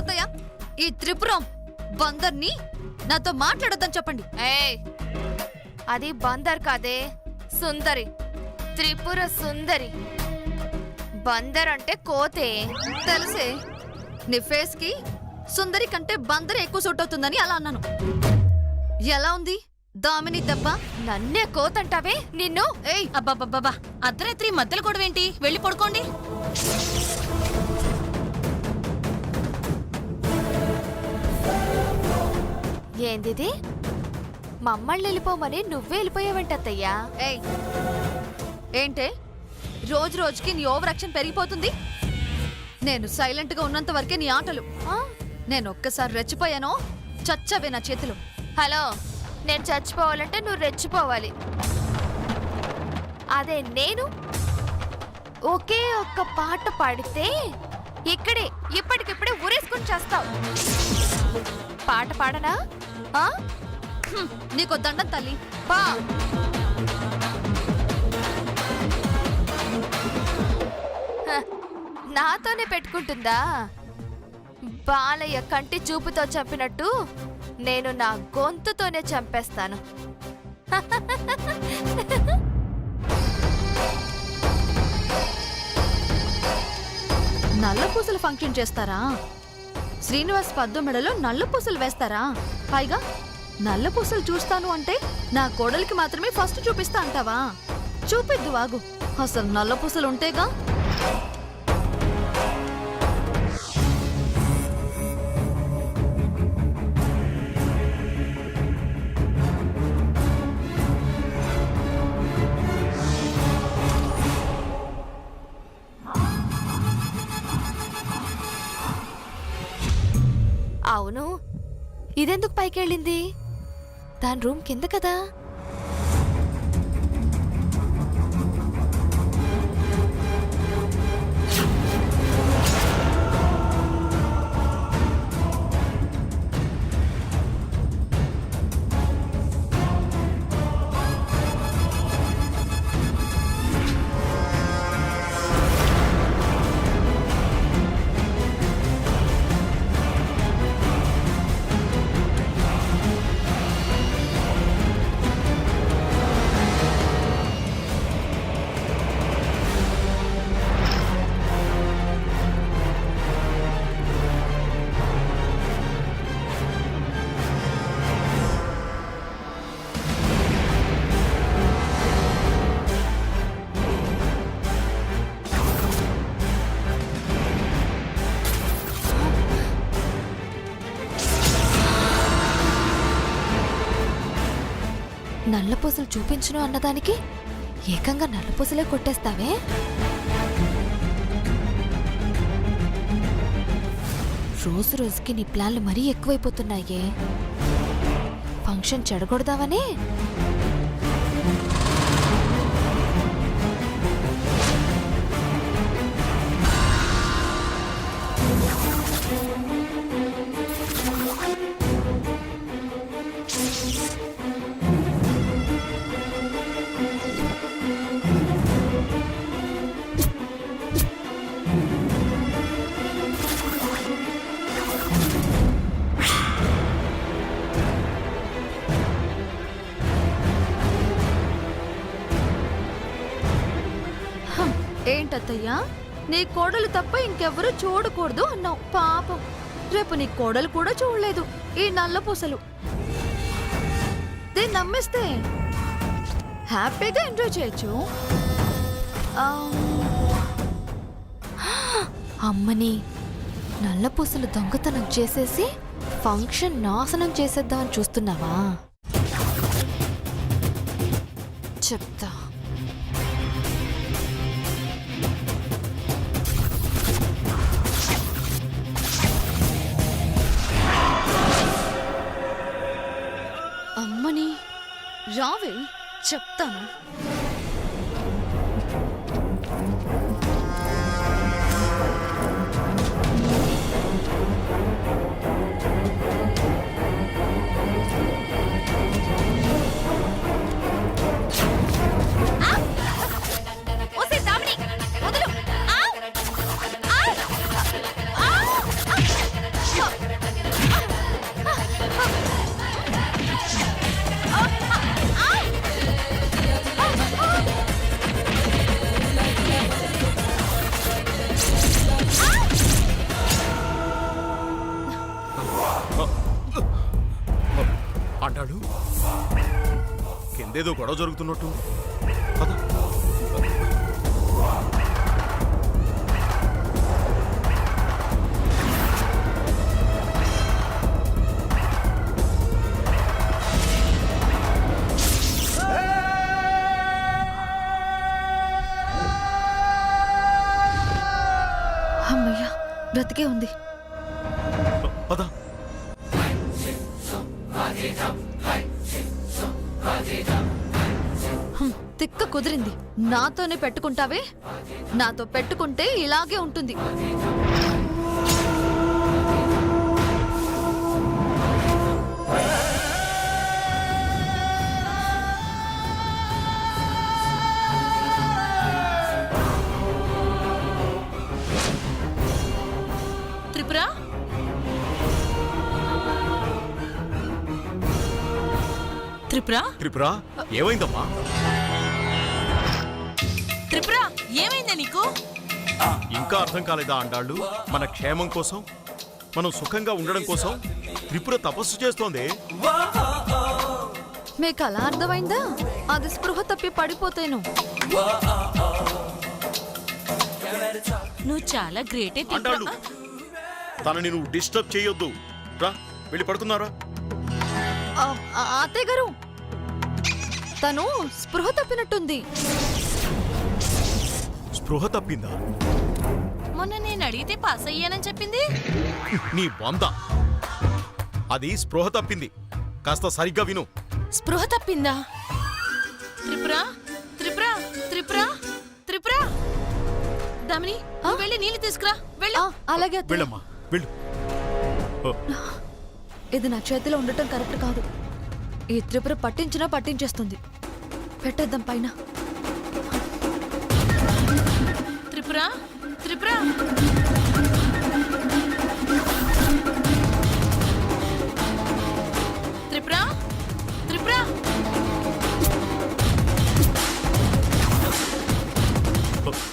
అత్తయ్య, ఈ త్రిపురం బందర్ని నాతో మాట్లాడొద్దని చెప్పండి. ఏయ్, అది బందర్ కాదే, సుందరి, త్రిపుర సుందరి. బందర్ అంటే కోతే. తెలిసే, నీ ఫేస్ కి సుందరి కంటే బందర్ ఎక్కువ సూట్ అవుతుందని అలా అన్నాను. ఎలా ఉంది దామిని దెబ్బ? నన్నే కోతంటావే నిన్ను. ఏయ్, అబ్బబ్బబ్బా, అర్ధరాత్రి మధ్యలో కూడా ఏంటి? వెళ్ళి పడుకోండి. ఏందిది? మమ్మల్ని వెళ్ళిపోమని నువ్వే వెళ్ళిపోయావంటత్తయ్యా. ఏయ్, ఏంటే రోజు రోజుకి నీ ఓవర్ యాక్షన్ పెరిగిపోతుంది. నేను సైలెంట్ గా ఉన్నంత వరకే నీ ఆటలు. నేను ఒక్కసారి రెచ్చిపోయానో చచ్చవే నా చేతులు. హలో, నేను చచ్చిపోవాలంటే నువ్వు రెచ్చిపోవాలి. అదే నేను ఒకే ఒక్క పాట పాడితే ఇక్కడే ఇప్పటికిప్పుడే ఊరేసుకుని చేస్తావు. పాట పాడనా? నీకో దండం తల్లి. బా. నాతోనే పెట్టుకుంటుందా? బాలయ్య కంటి చూపుతో చంపినట్టు నేను నా గొంతుతోనే చంపేస్తాను. నల్ల పూసలు ఫంక్షన్ చేస్తారా? శ్రీనివాస్ పద్దు మెడలో నల్ల పూసలు వేస్తారా? పైగా నల్ల పూసలు చూస్తాను అంటే నా కోడలికి మాత్రమే ఫస్ట్ చూపిస్తా అంటావా? చూపిద్దు వాగు. అసలు నల్ల పూసలు ఉంటేగా. అవును, ఇదెందుకు పైకెళ్ళింది? దాని రూమ్ కింద కదా. నల్లపూసలు చూపించును అన్నదానికి ఏకంగా నల్లపూసలే కొట్టేస్తావే. రోజు రోజుకి నీ ప్లాన్లు మరీ ఎక్కువైపోతున్నాయే. ఫంక్షన్ చెడగొడదావనే. ఏంటత్తయ్యా, నీ కోడలు తప్ప ఇంకెవ్వరూ చూడకూడదు అన్నావు. పాపం, రేపు నీ కోడలు కూడా చూడలేదు ఈ నల్ల పూసలు. దీన్ని నమ్మేస్తే హ్యాపీగా ఎంజాయ్ చేయొచ్చు. అమ్మని నల్లపూసలు దొంగతనం చేసేసి ఫంక్షన్ నాశనం చేసేద్దామని చూస్తున్నావా? చెప్తా. అమ్మని రావే, చెప్తాను. అదేదో గొడవ జరుగుతున్నట్టు. పద. అమ్మయ్యా, బ్రతికే ఉంది. పద. తిక్క కుదిరింది. నాతోనే పెట్టుకుంటావే? నాతో పెట్టుకుంటే ఇలాగే ఉంటుంది. త్రిపుర త్రిపుర త్రిపుర, ఏమైందమ్మా? త్రిపుర ఏమైందా నీకు? ఇంకా అర్థం కాలేదా అండాళ్ళు? మన క్షేమం కోసం, మనం సుఖంగా ఉండడం కోసం త్రిపుర తపస్సు చేస్తోంది. మీకు అలా అర్థమైందా? అది స్పృహ తప్పి పడిపోతేను. నువ్వు చాలా గ్రేటే అండాళ్ళు, తనని నువ్వు డిస్టర్బ్ చేయొద్దు. రా, వెళ్ళి పడుకున్నారా? అత్తయ్య గారు, తను స్పృహ తప్పినట్టుంది. స్పృహ తప్పిందా? మొన్న నేను అడిగితే పాస్ అయ్యానని చెప్పింది. నీ బొంద. అది స్పృహ తప్పింది. కాస్త సరిగ్గా విను. స్పృహ తప్పిందా? త్రిపుర త్రిపుర త్రిపుర త్రిపుర దామిని, నువ్వు వెళ్ళి నీళ్లు తీసుకురా. వెళ్ళు. అలాగే అత్తయ్య. వెళ్ళమ్మా, వెళ్ళు. ఇది నా చేతిలో ఉండటం కరెక్ట్ కాదు. ఈ త్రిపుర పట్టించినా పట్టించేస్తుంది. పెట్టేద్దాం పైన. త్రిపుర త్రిపుర త్రిపుర త్రిపుర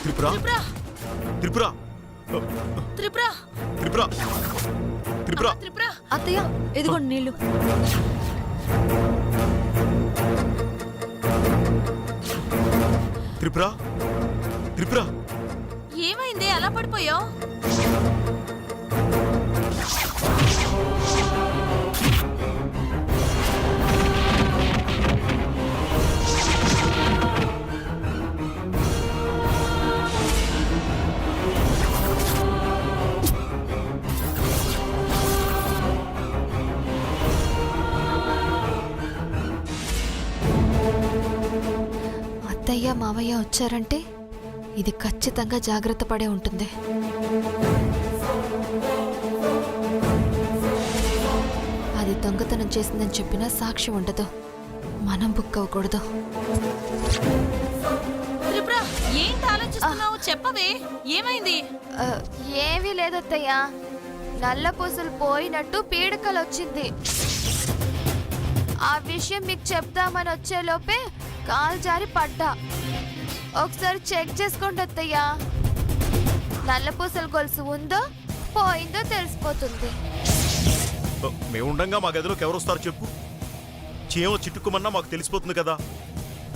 త్రిపుర, త్రిపుర త్రిపుర, త్రిపుర త్రిపుర, త్రిపుర. త్రిపుర అత్తయ్య, ఇదిగోండి నీళ్లు. త్రిపుర, త్రిపుర. ఏమైంది? అలా పడిపోయావు? అత్తయ్య మావయ్య వచ్చారంటే ఇది ఖచ్చితంగా జాగ్రత్త పడే ఉంటుంది. అది దొంగతనం చేసిందని చెప్పినా సాక్ష్యం ఉండదు. మనం బుక్ అవ్వకూడదు. త్రిపుర, ఏంటి ఆలోచిస్తున్నావు? చెప్పవే, ఏమైంది? ఏమీ లేదత్తయ్య. నల్ల పూసలు పోయినట్టు పీడకలు వచ్చింది. ఆ విషయం మీకు చెప్దామని వచ్చేలోపే కాలు జారి పడ్డా. ఒకసారి చెక్ చేసుకోండి అత్తయ్య. నల్ల పూసల గొలుసు ఉందో పోయిందో తెలిసిపోతుంది. మేముండంగా మా గదిలోకి ఎవరు వస్తారు చెప్పు? చీమ చిట్టుకుమన్నా మాకు తెలిసిపోతుంది కదా.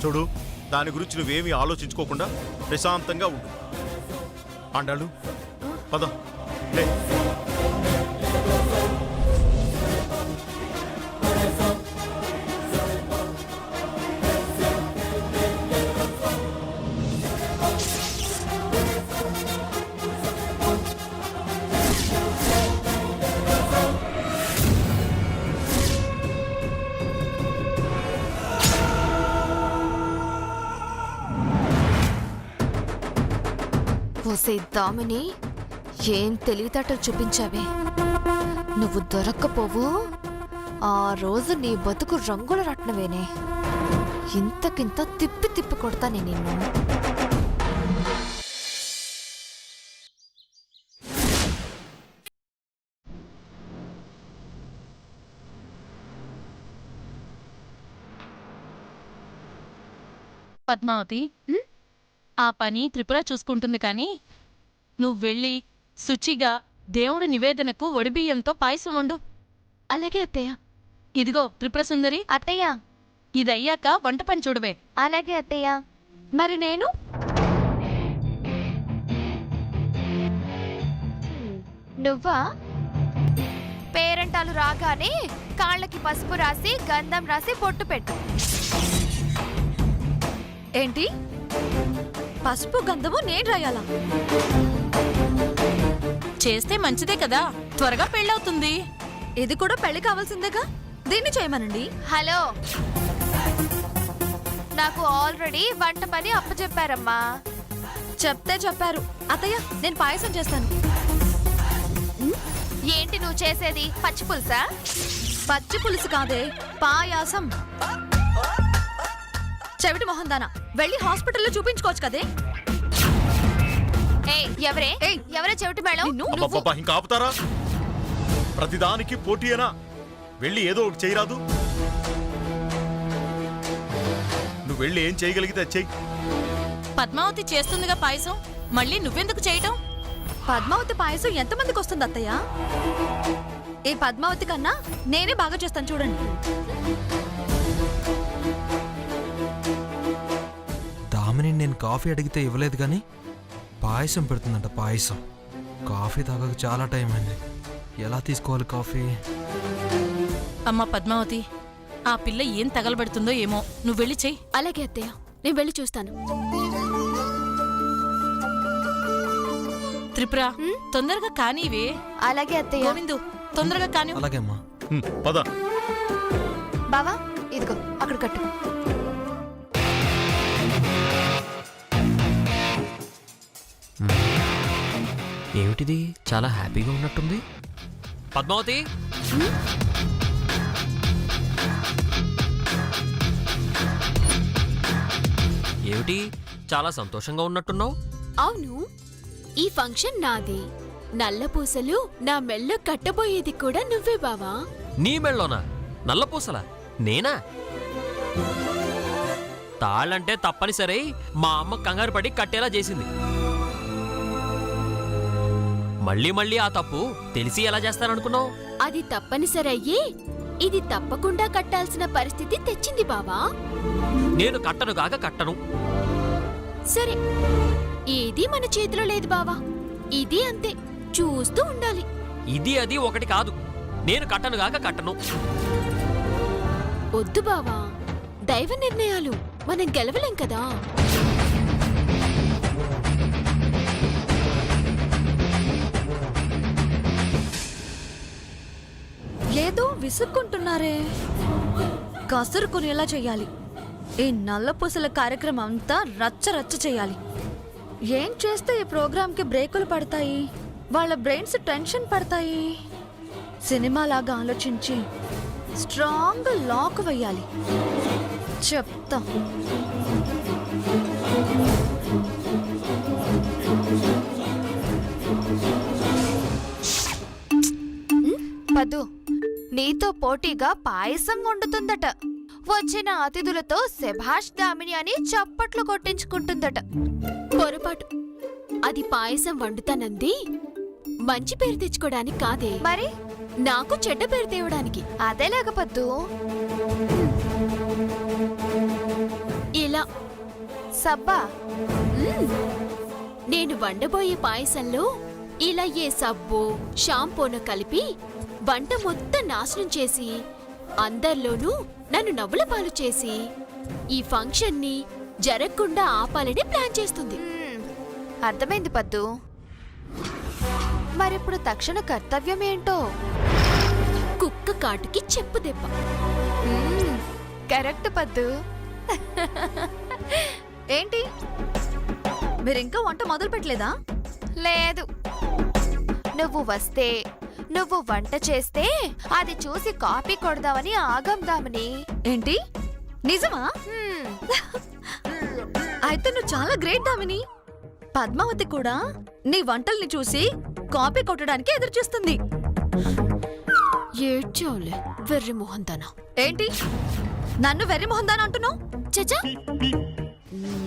చూడు, దాని గురించి నువ్వేమీ ఆలోచించుకోకుండా ప్రశాంతంగా ఉండు. అండాలు, పద. లే. ఓసే దామిని, ఏం తెలివితేటలు చూపించావే. నువ్వు దొరక్కపోవు, ఆ రోజు నీ బతుకు రంగుల రత్నవేనే. ఇంతకింత తిప్పి తిప్పి కొడతానే నిన్ను. పద్మావతి, ఆ పని త్రిపుర చూసుకుంటుంది. కానీ నువ్వు వెళ్ళి శుచిగా దేవుడి నివేదనకు ఒడిబియ్యంతో పాయసం వండు. అలాగే అత్తయ్య. ఇదిగో త్రిపుర సుందరి. అత్తయ్య, ఇదయ్యాక వంట పని చూడవే. అలాగే అత్తయ్య. మరి నేను నువ్వా? పేరంటాలు రాగానే కాళ్ళకి పసుపు రాసి గంధం రాసి పొట్టు పెట్టు. ఏంటి పసుపు గంధము నేను రాయాలా? చేస్తే మంచిదే కదా, త్వరగా పెళ్ళవుతుంది. ఇది కూడా పెళ్లి కావాల్సిందేగా, దీన్ని చేయమనండి. హలో, నాకు ఆల్రెడీ వంట పని అప్పచెప్పారమ్మా. చెప్తే చెప్పారు. అత్తయ్య నేను పాయసం చేస్తాను. ఏంటి నువ్వు చేసేది? పచ్చి పులుసా? పచ్చి పులుసు కాదే, పాయాసం. చెవిటి మొహం దానా, వెళ్ళి హాస్పిటల్లో చూపించుకోవచ్చు కదే. ఎవరే ఏయ్, ఎవరే చెవిటి మేడం? నిన్ను అబ్బబ్బబ్బా, ఇంకా ఆపుతారా? ప్రతిదానికి పోటీయేనా? వెళ్ళి ఏదో ఒకటి చేయరాదు? నువ్వు వెళ్ళి ఏం చేయగలిగితే అది చెయ్యి. పద్మావతి చేస్తుందిగా పాయసం, మళ్ళీ నువ్వెందుకు చేయటం? పద్మావతి పాయసం ఎంతమందికి వస్తుంది అత్తయ్య? ఈ పద్మావతి కన్నా నేనే బాగా చేస్తాను చూడండి. దామిని నేను కాఫీ అడిగితే ఇవ్వలేదు కానీ పాయసం పెడుతుందంట. పాయసం. కాఫీ తాగక చాలా టైం అయింది. ఎలా తీసుకోవాలి కాఫీ? అమ్మ పద్మావతి, ఆ పిల్ల ఏం తగలబెడుతుందో ఏమో, నువ్వు వెళ్ళి చెయ్యి. అలాగే అత్తయ్య, నేను వెళ్ళి చూస్తాను. త్రిపుర, తొందరగా కానీవే. అలాగే అత్తయ్య. గోవిందు, తొందరగా కాని. అలాగే అమ్మా. పద. బావా, ఇదిగో అక్కడ కట్టు. ఏమిటిది, చాలా హ్యాపీగా ఉన్నట్టుంది. పద్మావతి, ఏమిటి చాలా సంతోషంగా ఉన్నట్టున్నావు? అవును, ఈ ఫంక్షన్ నాది. నల్ల పూసలు నా మెళ్ళో కట్టబోయేది కూడా నువ్వే బావా. నీ మెళ్ళోనా? నల్లపూసలా? నేనా? తాళ్ళంటే తప్పనిసరి మా అమ్మ కంగారు పడి కట్టేలా చేసింది. మళ్ళీ మళ్ళీ ఆ తప్పు తెలిసి ఎలా చేస్తాననుకున్నావు? అది తప్పనిసరి అయ్యి ఇది తప్పకుండా కట్టాల్సిన పరిస్థితి తెచ్చింది బావా. నేను కట్టను కాక కట్టను. సరే, ఏది మన చేతిలో లేదు బావా. ఇది అంతే, చూస్తూ ఉండాలి. ఇది అది ఒకటి కాదు. నేను కట్టను కాక కట్టను. వద్దు బావా, దైవ నిర్ణయాలు, మనం గెలవలేం కదా. ఏదో విసుక్కుంటున్నారే, కసురుకునేలా చెయ్యాలి. ఈ నల్లపూసల కార్యక్రమం అంతా రచ్చ రచ్చ చెయ్యాలి. ఏం చేస్తే ఈ ప్రోగ్రాంకి బ్రేకులు పడతాయి, వాళ్ళ బ్రెయిన్స్ టెన్షన్ పడతాయి. సినిమాలాగా ఆలోచించి స్ట్రాంగ్ లాక్ వేయాలి. చెప్తా. పద్దు, నీతో పోటీగా పాయసం వండుతుందట. వచ్చిన అతిథులతో శభాష్ దామిని అని చప్పట్లు కొట్టించుకుంటుందట. పొరపాటు. అది పాయసం వండుతానంది మంచి పేరు తెచ్చుకోవడానికి కాదే, మరి నాకు చెడ్డ పేరు తేవడానికి. అదేలాగ పద్దు. ఇలా సబ్బా, నేను వండబోయే పాయసంలో ఇలా ఏ సబ్బు షాంపూను కలిపి వంట మొత్తం నాశనం చేసి అందరిలోనూ నన్ను నవ్వుల పాలు చేసి ఈ ఫంక్షన్ని జరగకుండా ఆపాలని ప్లాన్ చేస్తుంది. అర్థమైంది పద్దు. మరిప్పుడు తక్షణ కర్తవ్యం ఏంటో? కుక్క కాటుకి చెప్పు దెబ్బ. కరెక్ట్ పద్దు. ఏంటి, మీరింకా వంట మొదలు పెట్టలేదా? లేదు, నువ్వు వస్తే, నువ్వు వంట చేస్తే అది చూసి కాపీ కొడదామని ఆగందామని. ఏంటి, నిజమా? అయితే నువ్వు చాలా గ్రేట్ దామిని. పద్మావతి కూడా నీ వంటల్ని చూసి కాపీ కొట్టడానికి ఎదురు చూస్తుంది. ఏడ్చావులే వెర్రి మోహందానా. ఏంటి, నన్ను వెర్రి మొహందాని అంటున్నావు? చచా,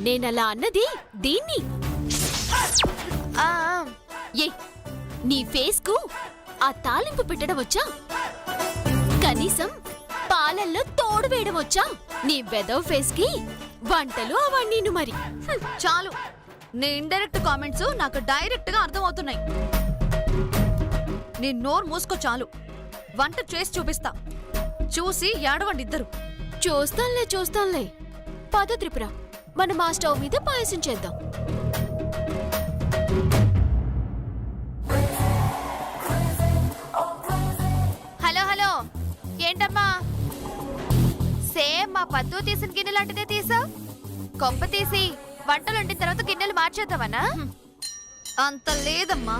నేనలా అన్నది దీన్ని. ఆ, ఏ, నీ ఫేస్ కు ఆ తాలింపు పెట్టడం వచ్చా? కనీసం పాలల్లో తోడు వేయడం వచ్చా నీ వెదవ ఫేస్ కి వంటలు అవన్నీను మరి. చాలు, నీ ఇండైరెక్ట్ కామెంట్స్ నాకు డైరెక్ట్ గా అర్థమవుతున్నాయి. నీ నోరు మూసుకో చాలు. వంట చేసి చూపిస్తా, చూసి ఏడవండి ఇద్దరు. చూస్తాంలే పద త్రిపుర, మనం ఆ స్టవ్ మీద పాయసం చేద్దాం. హలో హలో, ఏంటమ్మా సేమ్ మా పద్దు తీసిన గిన్నె లాంటిదే తీసావు? కొంప తీసి వంటలు వండిన తర్వాత గిన్నెలు మార్చేద్దామనా? అంత లేదమ్మా,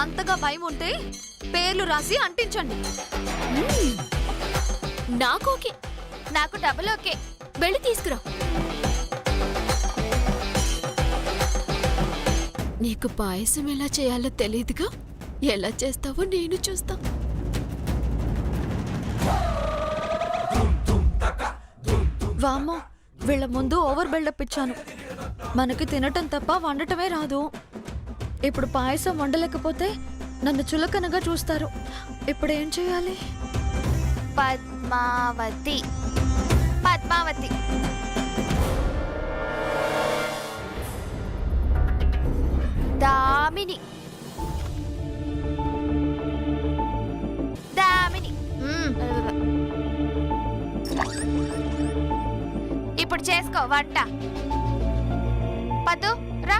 అంతగా భయం ఉంటే పేర్లు రాసి అంటించండి. నాకోకే, నాకు డబుల్ ఓకే. వెళ్ళి తీసుకురా. నీకు పాయసం ఎలా చేయాలో తెలియదుగా, ఎలా చేస్తావో నేను చూస్తా. వామ్మో, వీళ్ళ ముందు ఓవర్ బిల్డప్ ఇచ్చాను. మనకి తినటం తప్ప వండటమే రాదు. ఇప్పుడు పాయసం వండలేకపోతే నన్ను చులకనగా చూస్తారు. ఇప్పుడు ఏం చేయాలి? పద్మావతి, పద్మావతి. దామిని, దామిని. ఇప్పుడు చేసుకో వంట. పద్దు రా.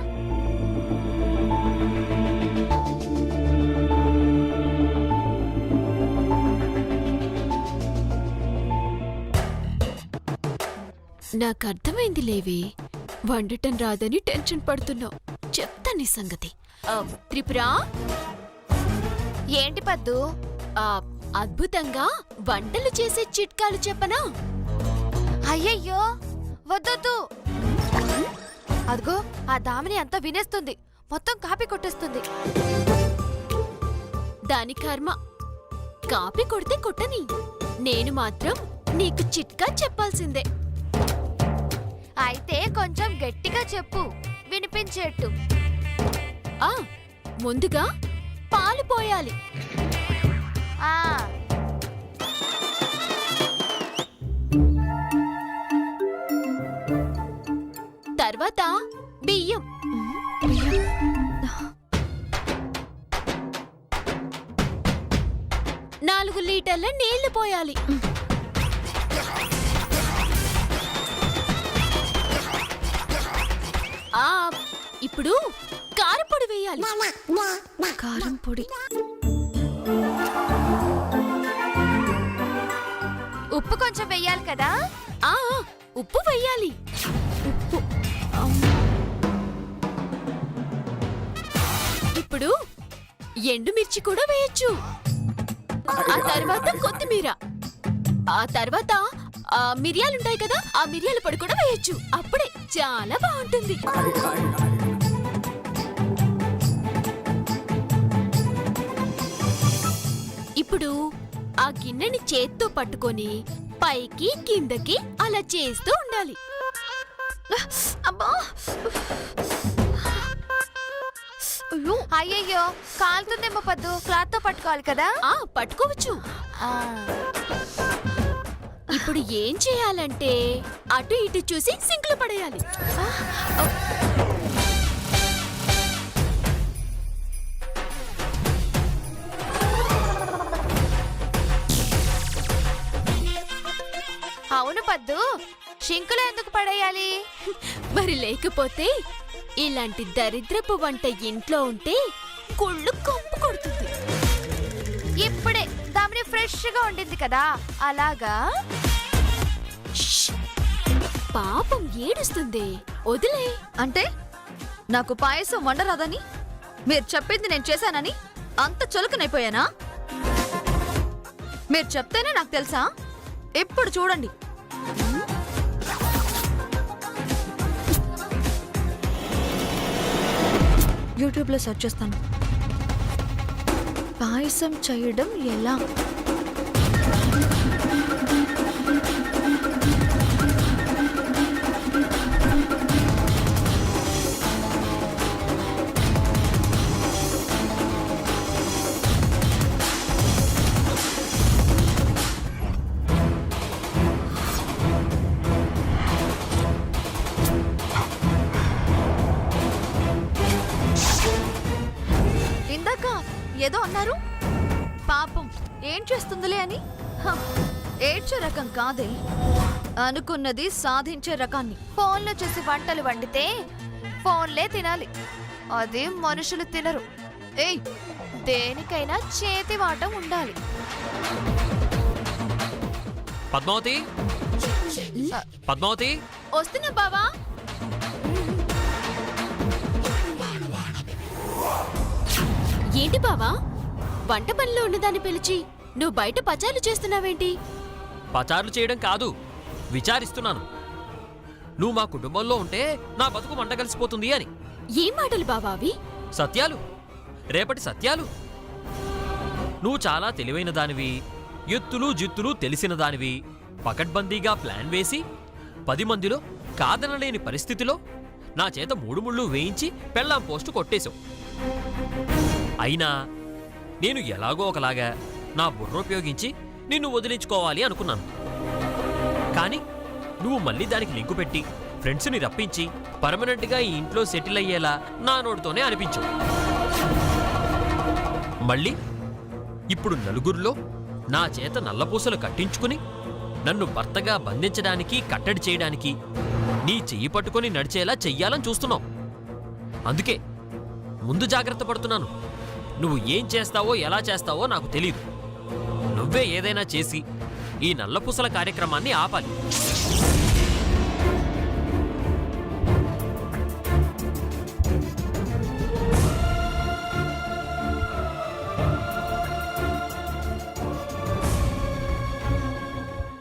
నాకు అర్థమైంది లేవే, వండటం రాదని టెన్షన్ పడుతున్నావు. చెప్తా నీ సంగతి. త్రిపుర, ఏంటి పద్దు? అద్భుతంగా వంటలు చేసే చిట్కాలు చెప్పనా? అయ్యయ్యో వద్దొద్దు. అదిగో ఆ దామిని అంతా వినేస్తుంది, మొత్తం కాపీ కొట్టేస్తుంది. దాని కర్మ, కాపీ కొడితే కొట్టని. నేను మాత్రం నీకు చిట్కా చెప్పాల్సిందే. అయితే కొంచెం గట్టిగా చెప్పు, వినిపించేట్టు. ముందుగా పాలు పోయాలి. ఆ తర్వాత బియ్యం. 4 లీటర్ల నీళ్లు పోయాలి. ఇప్పుడు కారపొడి వేయాలి. కారం పొడి, ఉప్పు కొంచెం వెయ్యాలి కదా? ఉప్పు వెయ్యాలి. ఇప్పుడు ఎండుమిర్చి కూడా వేయొచ్చు. ఆ తర్వాత కొత్తిమీర, ఆ తర్వాత మిరియాలుంటాయి కదా, ఆ మిరియాల పొడి కూడా వేయొచ్చు. అప్పుడే చాలా బాగుంటుంది. ఇప్పుడు ఆ గిన్నెని చేత్తో పట్టుకొని పైకి కిందకి అలా చేస్తూ ఉండాలి. అబ్బా, అయ్యయ్యో కాలుతుందేమో పద్దు, క్లాత్ తో పట్టుకోవాలి కదా? పట్టుకోవచ్చు. ఇప్పుడు ఏం చేయాలంటే అటు ఇటు చూసి సింక్లో పడేయాలి. అవును పద్దు, షింకులో ఎందుకు పడేయాలి? మరి లేకపోతే ఇలాంటి దరిద్రపు వంట ఇంట్లో ఉంటే కుళ్ళు కంపు కొడుతుంది. ఇప్పుడే దామిని ఫ్రెష్ గా ఉండింది కదా, అలాగా. షష్! పాపం ఏడుస్తుంది, వదిలే. అంటే నాకు పాయసం వండరాదని మీరు చెప్పింది నేను చేశానని అంత చులకనైపోయానా? మీరు చెప్తేనే నాకు తెలుసా? ఇప్పుడు చూడండి. యూట్యూబ్లో సెర్చ్ చేస్తాను, పాయసం చేయడం ఎలా. పాపం ఏం చేస్తుందిలే అని హ, ఏడ్చే రకం కాదే, అనుకున్నది సాధించే రకాన్ని. ఫోన్లో చూసి వంటలు వండితే ఫోన్లే తినాలి, అది మనుషులు తినరు. ఏయ్, దేనికైనా చేతి వాటం ఉండాలి. పద్మావతి పద్మావతి వస్తున్నా బావా. ఏంటి బావా, వంట పనిలో ఉన్నదాన్ని పిలిచి నువ్వు బయట పచారులు చేస్తున్నావేంటి? పచారులు చేయడం కాదు, విచారిస్తున్నాను. నువ్వు మా కుటుంబంలో ఉంటే నా బతుకు మంట కలిసిపోతుంది అని. ఏం మాటలు బావా అవి? సత్యాలు, రేపటి సత్యాలు. నువ్వు చాలా తెలివైన దానివి, ఎత్తులు జిత్తులు తెలిసిన దానివి, పకడ్బందీగా ప్లాన్ వేసి 10 మందిలో కాదనలేని పరిస్థితిలో నా చేత 3 ముళ్ళు వేయించి పెళ్ళాం పోస్టు కొట్టేశావు. అయినా నేను ఎలాగో ఒకలాగా నా బుర్ర ఉపయోగించి నిన్ను వదిలించుకోవాలి అనుకున్నాను. కానీ నువ్వు మళ్ళీ దానికి లింకు పెట్టి ఫ్రెండ్స్ని రప్పించి పర్మనెంట్గా ఈ ఇంట్లో సెటిల్ అయ్యేలా నా నోటితోనే అనిపించు. మళ్ళీ ఇప్పుడు నలుగురిలో నా చేత నల్లపూసలు కట్టించుకుని నన్ను భర్తగా బంధించడానికి, కట్టడి చేయడానికి నీ చెయ్యి పట్టుకొని నడిచేలా చెయ్యాలని చూస్తున్నావు. అందుకే ముందు జాగ్రత్త పడుతున్నాను. నువ్వు ఏం చేస్తావో ఎలా చేస్తావో నాకు తెలీదు. నువ్వే ఏదైనా చేసి ఈ నల్లపూసల కార్యక్రమాన్ని ఆపాలి.